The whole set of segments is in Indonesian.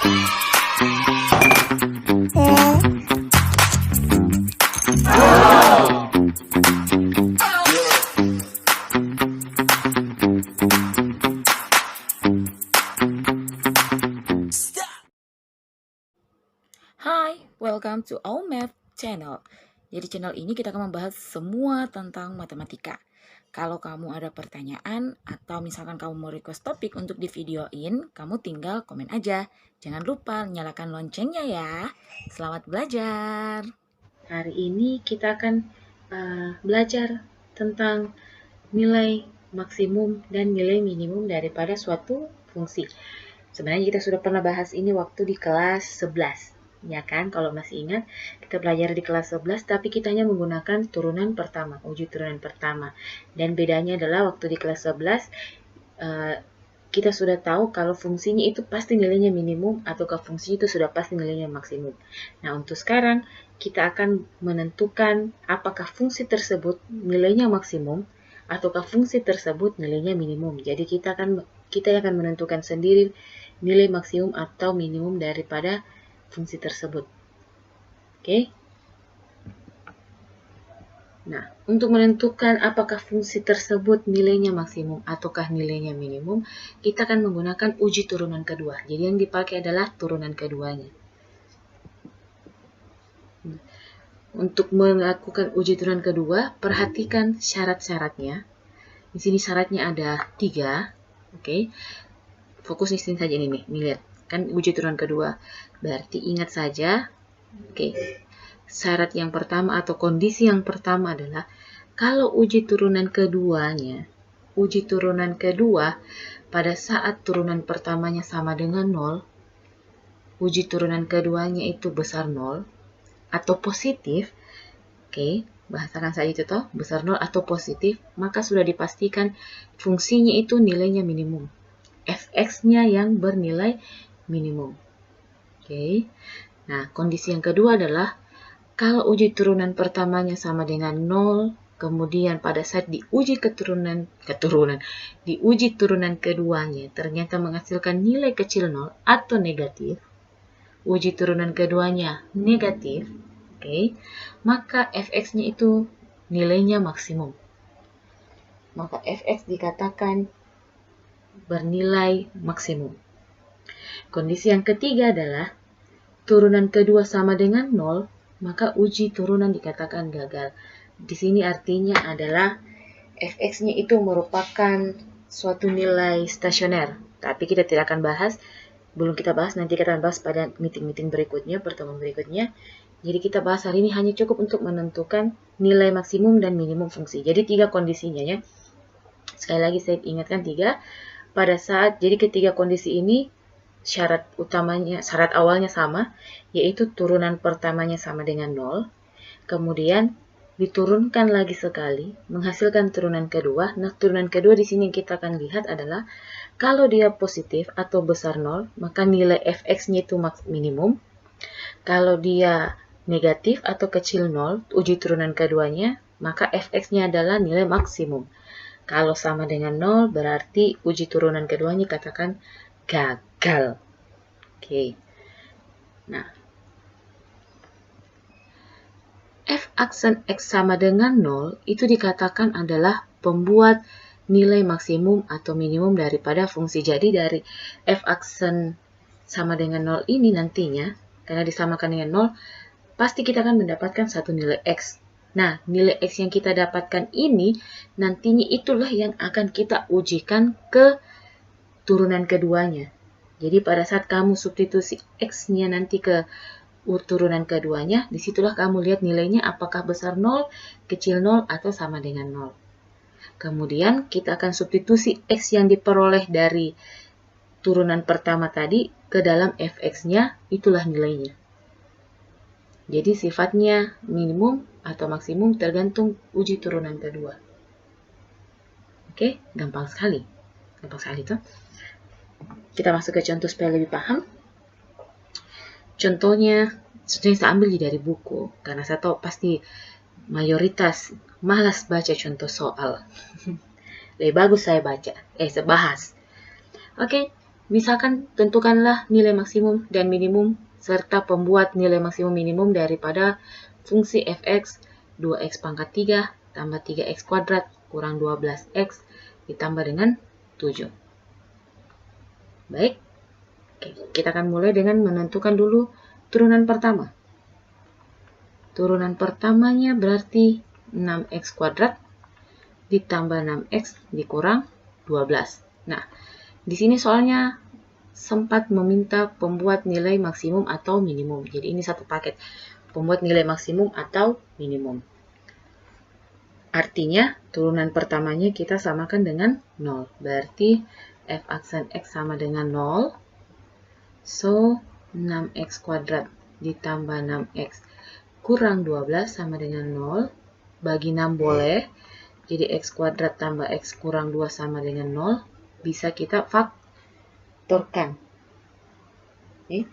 Hai, welcome to our math channel. Jadi channel ini kita akan membahas semua tentang matematika. Kalau kamu ada pertanyaan atau misalkan kamu mau request topik untuk di videoin, kamu tinggal komen aja. Jangan lupa nyalakan loncengnya ya. Selamat belajar. Hari ini kita akan belajar tentang nilai maksimum dan nilai minimum daripada suatu fungsi. Sebenarnya kita sudah pernah bahas ini waktu di kelas 11. Ya kan, kalau masih ingat, kita belajar di kelas 11, tapi kita hanya menggunakan turunan pertama, uji turunan pertama. Dan bedanya adalah waktu di kelas 11, kita sudah tahu kalau fungsinya itu pasti nilainya minimum, ataukah fungsinya itu sudah pasti nilainya maksimum. Nah, untuk sekarang, kita akan menentukan apakah fungsi tersebut nilainya maksimum, ataukah fungsi tersebut nilainya minimum. Jadi, kita akan menentukan sendiri nilai maksimum atau minimum daripada fungsi tersebut. Oke? Nah, untuk menentukan apakah fungsi tersebut nilainya maksimum ataukah nilainya minimum, kita akan menggunakan uji turunan kedua. Jadi yang dipakai adalah turunan keduanya. Untuk melakukan uji turunan kedua, perhatikan syarat-syaratnya. Di sini syaratnya ada 3. Oke? Fokus di sini saja ini nih, lihat. Kan uji turunan kedua. Berarti ingat saja, oke. Syarat yang pertama atau kondisi yang pertama adalah kalau uji turunan kedua pada saat turunan pertamanya sama dengan 0, uji turunan keduanya itu besar 0 atau positif, oke, bahasakan saja itu toh, besar 0 atau positif, maka sudah dipastikan fungsinya itu nilainya minimum. Fx-nya yang bernilai minimum. Oke. Nah, kondisi yang kedua adalah kalau uji turunan pertamanya sama dengan 0, kemudian pada saat diuji diuji turunan keduanya ternyata menghasilkan nilai kecil 0 atau negatif, uji turunan keduanya negatif, oke, maka fx-nya itu nilainya maksimum. Maka fx dikatakan bernilai maksimum. Kondisi yang ketiga adalah turunan kedua sama dengan 0, maka uji turunan dikatakan gagal. Di sini artinya adalah fx-nya itu merupakan suatu nilai stasioner. Tapi kita tidak akan bahas, belum kita bahas, nanti kita akan bahas pada meeting-meeting berikutnya, pertemuan berikutnya. Jadi kita bahas hari ini hanya cukup untuk menentukan nilai maksimum dan minimum fungsi. Jadi 3 kondisinya ya. Sekali lagi saya ingatkan 3. Pada saat, jadi ketiga kondisi ini syarat awalnya sama, yaitu turunan pertamanya sama dengan 0, kemudian diturunkan lagi sekali, menghasilkan turunan kedua. Nah, turunan kedua di sini yang kita akan lihat adalah kalau dia positif atau besar 0, maka nilai fx-nya itu minimum. Kalau dia negatif atau kecil 0, uji turunan keduanya, maka fx-nya adalah nilai maksimum. Kalau sama dengan 0, berarti uji turunan keduanya katakan gagal. Oke. Nah, f aksen x sama dengan 0 itu dikatakan adalah pembuat nilai maksimum atau minimum daripada fungsi. Jadi dari f aksen sama dengan 0 ini nantinya, karena disamakan dengan 0, pasti kita akan mendapatkan satu nilai x. Nah, nilai x yang kita dapatkan ini nantinya itulah yang akan kita ujikan ke turunan keduanya. Jadi pada saat kamu substitusi x-nya nanti ke turunan keduanya, disitulah kamu lihat nilainya apakah besar 0, kecil 0, atau sama dengan 0. Kemudian kita akan substitusi x yang diperoleh dari turunan pertama tadi ke dalam fx-nya, itulah nilainya. Jadi sifatnya minimum atau maksimum tergantung uji turunan kedua. Oke, gampang sekali. Gampang sekali tuh. Kita masuk ke contoh supaya lebih paham. Contohnya saya ambil dari buku, karena saya tahu pasti mayoritas malas baca contoh soal. Lebih bagus saya bahas. Oke, Misalkan tentukanlah nilai maksimum dan minimum serta pembuat nilai maksimum minimum daripada fungsi fx 2x pangkat 3 tambah 3x kuadrat kurang 12x ditambah dengan 7. Baik, oke, kita akan mulai dengan menentukan dulu turunan pertama. Turunan pertamanya berarti 6x kuadrat ditambah 6x dikurang 12. Nah, di sini soalnya sempat meminta pembuat nilai maksimum atau minimum. Jadi ini satu paket, pembuat nilai maksimum atau minimum. Artinya turunan pertamanya kita samakan dengan 0. Berarti f aksen x sama dengan 0. So, 6x kuadrat ditambah 6x kurang 12 sama dengan 0. Bagi 6 boleh. Jadi x kuadrat tambah x kurang 2 sama dengan 0. Bisa kita faktorkan. Oke.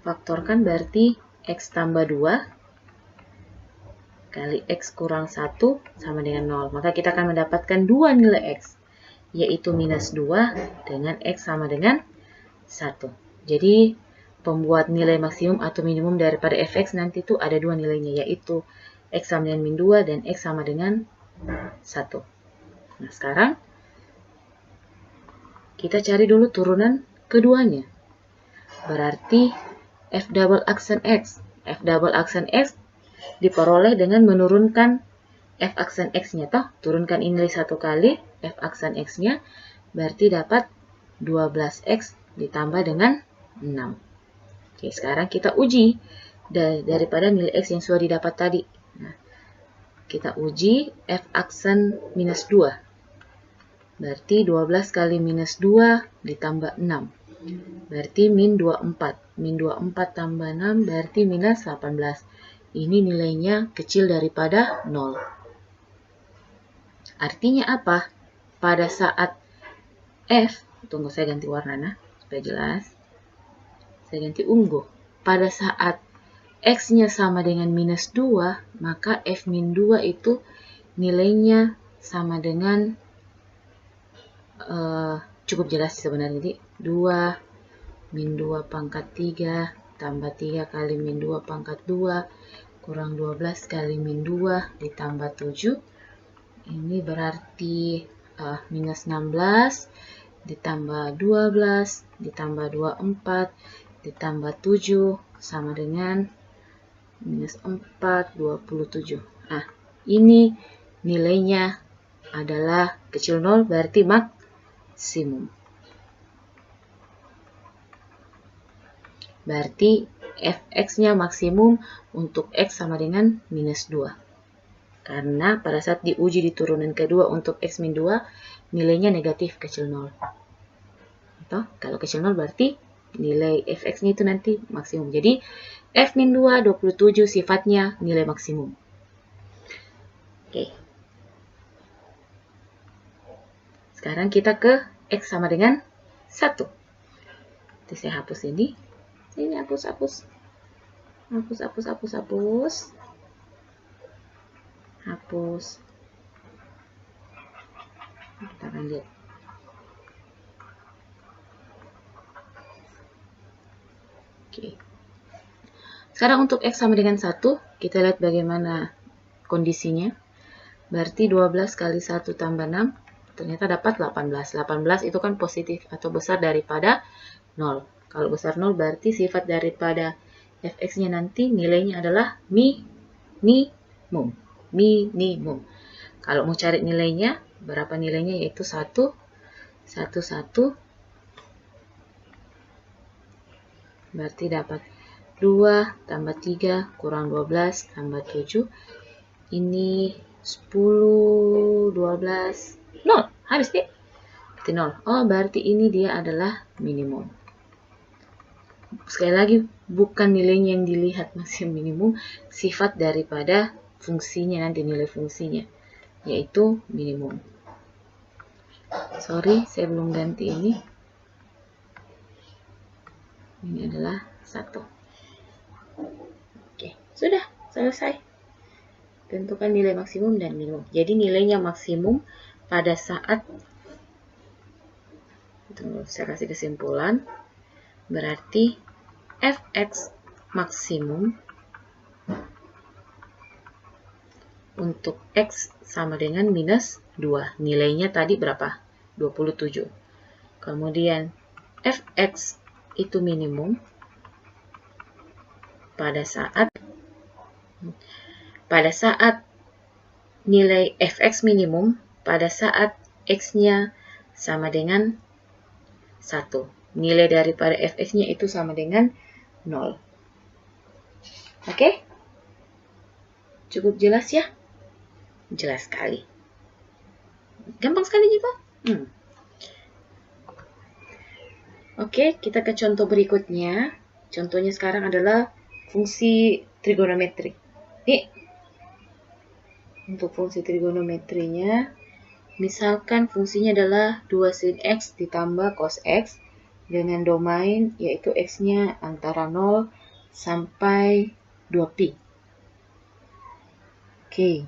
Faktorkan berarti x tambah 2 kali x kurang 1 sama dengan 0. Maka kita akan mendapatkan dua nilai x, yaitu minus 2 dengan x sama dengan 1. Jadi pembuat nilai maksimum atau minimum daripada fx nanti itu ada dua nilainya, yaitu x sama dengan min 2 dan x sama dengan 1. Nah, sekarang kita cari dulu turunan keduanya. Berarti f double aksen x. F double aksen x diperoleh dengan menurunkan f aksen x-nya. Turunkan ini satu kali, f aksen x-nya. Berarti dapat 12x ditambah dengan 6. Oke, sekarang kita uji daripada nilai x yang sudah didapat tadi. Nah, kita uji f aksen minus 2. Berarti 12 kali minus 2 ditambah 6. Berarti min 24. Min 24 tambah 6 berarti minus 18. Ini nilainya kecil daripada 0. Artinya apa? Pada saat f, tunggu saya ganti warna supaya jelas. Saya ganti ungu. Pada saat x-nya sama dengan minus 2, maka f min 2 itu nilainya sama dengan cukup jelas sebenarnya. Jadi 2 min 2 pangkat 3 tambah 3 kali min 2 pangkat 2 kurang 12 kali min 2 ditambah 7. Ini berarti minus 16 ditambah 12 ditambah 24 ditambah 7 sama dengan minus 4, 27. Nah, ini nilainya adalah kecil 0, berarti maksimum. Berarti fx-nya maksimum untuk x sama dengan minus 2. Karena pada saat diuji di turunan kedua untuk x min 2, nilainya negatif kecil 0. Kalau kecil 0 berarti nilai fx-nya itu nanti maksimum. Jadi f min 2, 27 sifatnya nilai maksimum. Oke. Sekarang kita ke x sama dengan 1. Nanti saya hapus ini. Ini hapus. Kita akan lihat. Oke. Sekarang untuk x sama dengan 1, kita lihat bagaimana kondisinya. Berarti 12 kali 1 tambah 6, ternyata dapat 18. 18 itu kan positif atau besar daripada 0. Kalau besar 0 berarti sifat daripada fx-nya nanti nilainya adalah minimum. Kalau mau cari nilainya, berapa nilainya? Yaitu 1, 1. Berarti dapat 2 tambah 3 kurang 12 tambah 7. Ini 10, 12, 0. Habis deh. Berarti 0. Oh, berarti ini dia adalah minimum. Sekali lagi, bukan nilainya yang dilihat masih minimum, sifat daripada fungsinya nanti, nilai fungsinya, yaitu minimum. Sorry, saya belum ganti ini. Ini adalah 1. Oke, sudah selesai. Tentukan nilai maksimum dan minimum. Jadi nilainya maksimum pada saat Tunggu, saya kasih kesimpulan. Berarti fx maksimum untuk x sama dengan minus 2. Nilainya tadi berapa? 27. Kemudian fx itu minimum pada saat nilai fx minimum pada saat x-nya sama dengan 1. Nilai daripada fx-nya itu sama dengan 0. Oke? Cukup jelas ya? Jelas sekali. Gampang sekali juga. Oke, kita ke contoh berikutnya. Contohnya sekarang adalah fungsi trigonometri. Untuk fungsi trigonometrinya, misalkan fungsinya adalah 2 sin x ditambah cos x dengan domain yaitu x-nya antara 0 sampai 2pi. Oke.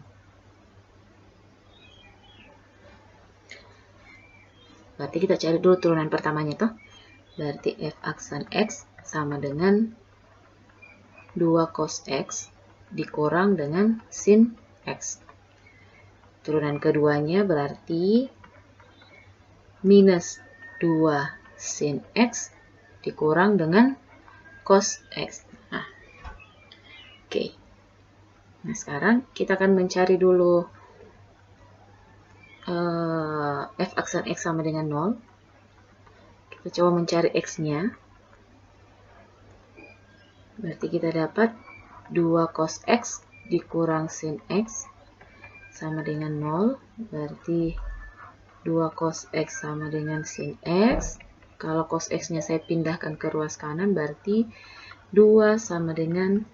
Berarti kita cari dulu turunan pertamanya toh. Berarti f aksen x sama dengan 2 cos x dikurang dengan sin x. Turunan keduanya berarti minus 2 sin x dikurang dengan cos x. Oke. Nah, sekarang kita akan mencari dulu f aksen x sama dengan 0. Kita coba mencari x-nya. Berarti kita dapat 2 cos x dikurang sin x sama dengan 0. Berarti 2 cos x sama dengan sin x. Kalau cos x-nya saya pindahkan ke ruas kanan, berarti 2 sama dengan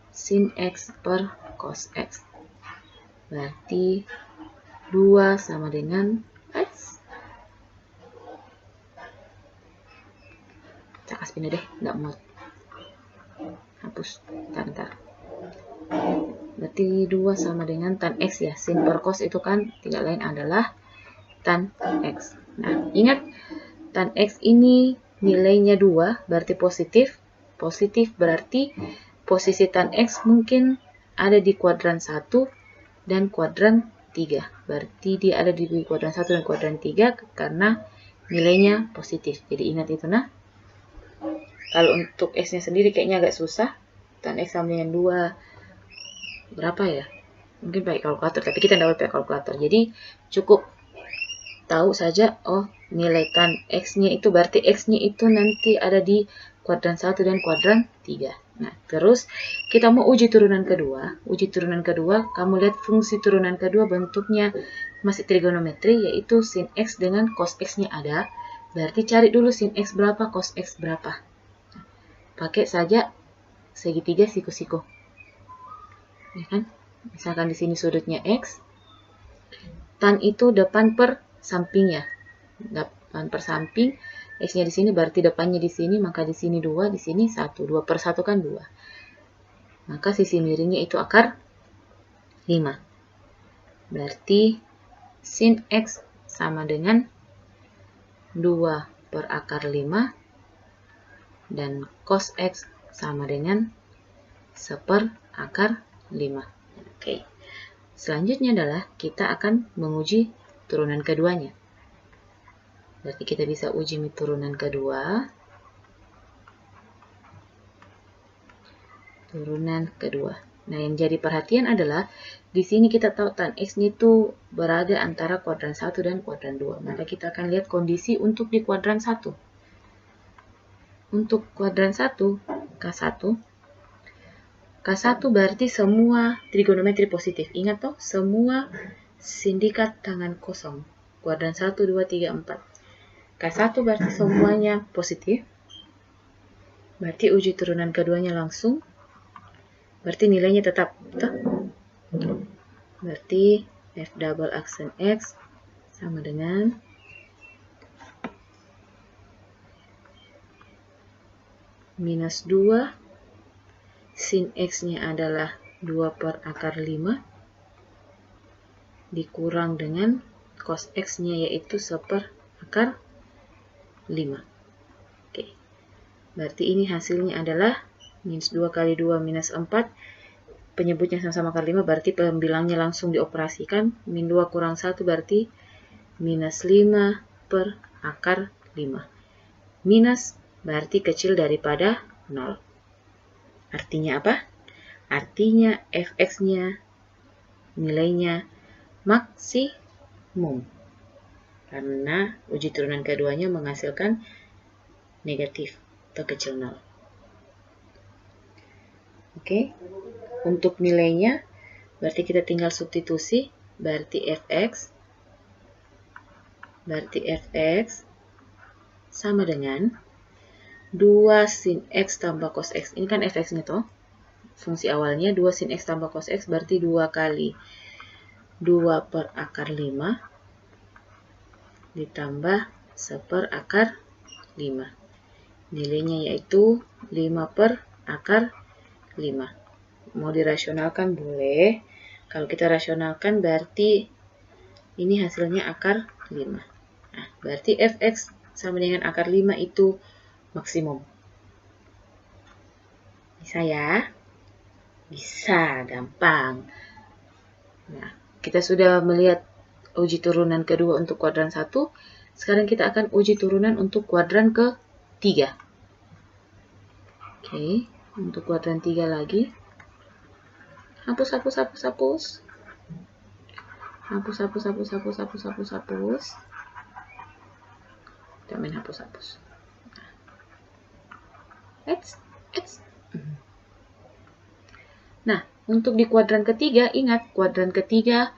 sin x per cos x. Berarti 2 sama dengan x. Saya kasih pindah deh, nggak mau. Hapus, bentar. Berarti 2 sama dengan tan x ya. Sin per cos itu kan tidak lain adalah tan x. Nah, ingat tan x ini nilainya 2, berarti positif. Positif berarti posisi tan x mungkin ada di kuadran 1 dan kuadran 3. Berarti dia ada di kuadran 1 dan kuadran 3 karena nilainya positif. Jadi ingat itu nah. Kalau untuk x-nya sendiri kayaknya agak susah. Tan x sama dengan 2 berapa ya? Mungkin pakai kalkulator, tapi kita tidak boleh pakai kalkulator. Jadi cukup tahu saja, oh nilai tan x-nya itu berarti x-nya itu nanti ada di kuadran 1 dan kuadran 3. Nah, terus kita mau uji turunan kedua. Uji turunan kedua, kamu lihat fungsi turunan kedua bentuknya masih trigonometri, yaitu sin x dengan cos x-nya ada. Berarti cari dulu sin x berapa, cos x berapa. Pakai saja segitiga siku-siku. Ya kan? Misalkan di sini sudutnya x, tan itu depan per sampingnya. Depan per samping, x-nya di sini berarti depannya di sini, maka di sini 2, di sini 1. 2 per 1 kan 2. Maka sisi miringnya itu akar 5. Berarti sin x sama dengan 2 per akar 5 dan cos x sama dengan 1 per akar 5. Oke. Selanjutnya adalah kita akan menguji turunan keduanya. Berarti kita bisa uji turunan kedua. Turunan kedua. Nah, yang jadi perhatian adalah di sini kita tahu tan x-nya itu berada antara kuadran 1 dan kuadran 2. Maka kita akan lihat kondisi untuk di kuadran 1. Untuk kuadran 1, K1. K1 berarti semua trigonometri positif. Ingat toh, semua sindikat tangan kosong. Kuadran 1, 2, 3, 4. K1 berarti semuanya positif. Berarti uji turunan keduanya langsung. Berarti nilainya tetap. Toh? Berarti f double aksen x sama dengan minus 2. Sin x-nya adalah 2 per akar 5 dikurang dengan cos x-nya yaitu 1 per akar 5. Oke. Berarti ini hasilnya adalah minus 2 kali 2 minus 4. Penyebutnya sama-sama akar 5, berarti pembilangnya langsung dioperasikan. Min 2 kurang 1 berarti minus 5 per akar 5. Minus berarti kecil daripada 0. Artinya apa? Artinya fx-nya nilainya maksimum. Karena uji turunan keduanya menghasilkan negatif atau kecil 0. Oke, untuk nilainya berarti kita tinggal substitusi, berarti fx sama dengan 2 sin x tambah cos x. Ini kan fx-nya toh. Fungsi awalnya 2 sin x tambah cos x berarti 2 kali 2 per akar 5 ditambah 1 per akar 5. Nilainya yaitu 5 per akar 5. Mau dirasionalkan boleh. Kalau kita rasionalkan berarti ini hasilnya akar 5. Nah, berarti fx sama dengan akar 5 itu maksimum. Bisa ya? Bisa, gampang. Nah, kita sudah melihat uji turunan kedua untuk kuadran 1. Sekarang kita akan uji turunan untuk kuadran ke-3. Oke, untuk kuadran 3 lagi. Hapus. Kita main hapus. Nah, untuk di kuadran ketiga, ingat kuadran ketiga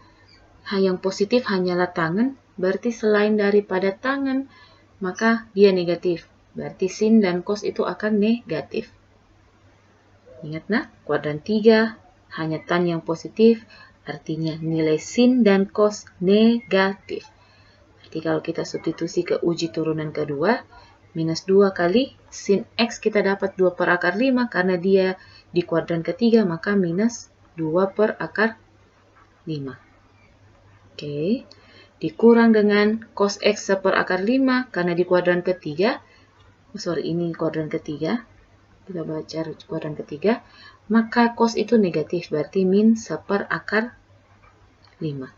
yang positif hanyalah tangen, berarti selain daripada tangen, maka dia negatif. Berarti sin dan cos itu akan negatif. Ingat nah, kuadran 3 hanya tan yang positif, artinya nilai sin dan cos negatif. Jadi kalau kita substitusi ke uji turunan kedua, minus 2 kali sin x kita dapat 2 per akar 5 karena dia di kuadran ketiga, maka minus 2 per akar 5. Oke, dikurang dengan cos x per akar 5 karena di kuadran ketiga, ini kuadran ketiga, kita baca kuadran ketiga, maka cos itu negatif, berarti min 1 per akar 5.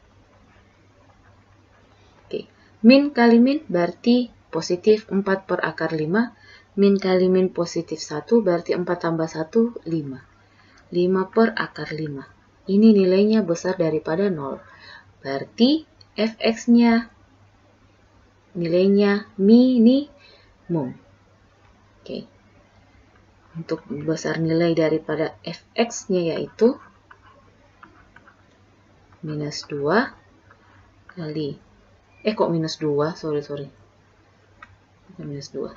Oke, min kali min berarti positif 4 per akar 5. Min kali min positif 1 berarti 4 tambah 1, 5. 5 per akar 5. Ini nilainya besar daripada 0. Berarti fx-nya nilainya minimum. Oke. Untuk besar nilai daripada fx-nya yaitu minus 2 kali kok minus 2? Sorry. Bukan minus 2.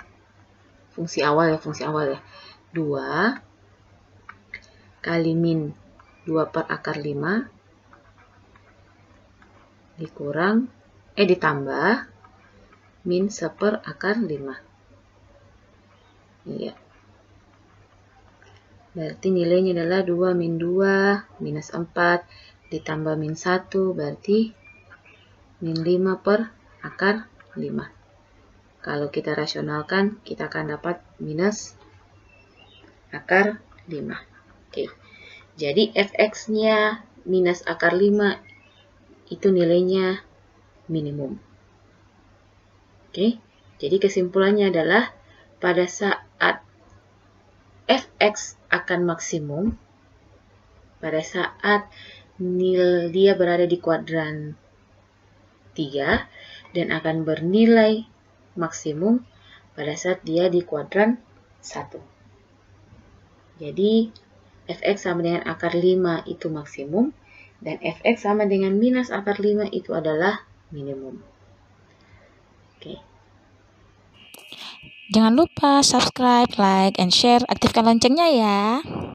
Fungsi awal ya. 2 kali min 2 per akar 5 ditambah min 1 per akar 5. Iya. Berarti nilainya adalah 2 min 2 minus 4 ditambah min 1 berarti min 5 per akar 5. Kalau kita rasionalkan, kita akan dapat minus akar 5. Oke. Jadi fx-nya minus akar 5 itu nilainya minimum. Oke. Jadi kesimpulannya adalah pada saat fx akan maksimum, pada saat dia berada di kuadran 3 dan akan bernilai maksimum pada saat dia di kuadran 1. Jadi fx sama dengan akar 5 itu maksimum dan fx sama dengan minus akar 5 itu adalah minimum. Oke. Jangan lupa subscribe, like, and share, aktifkan loncengnya ya.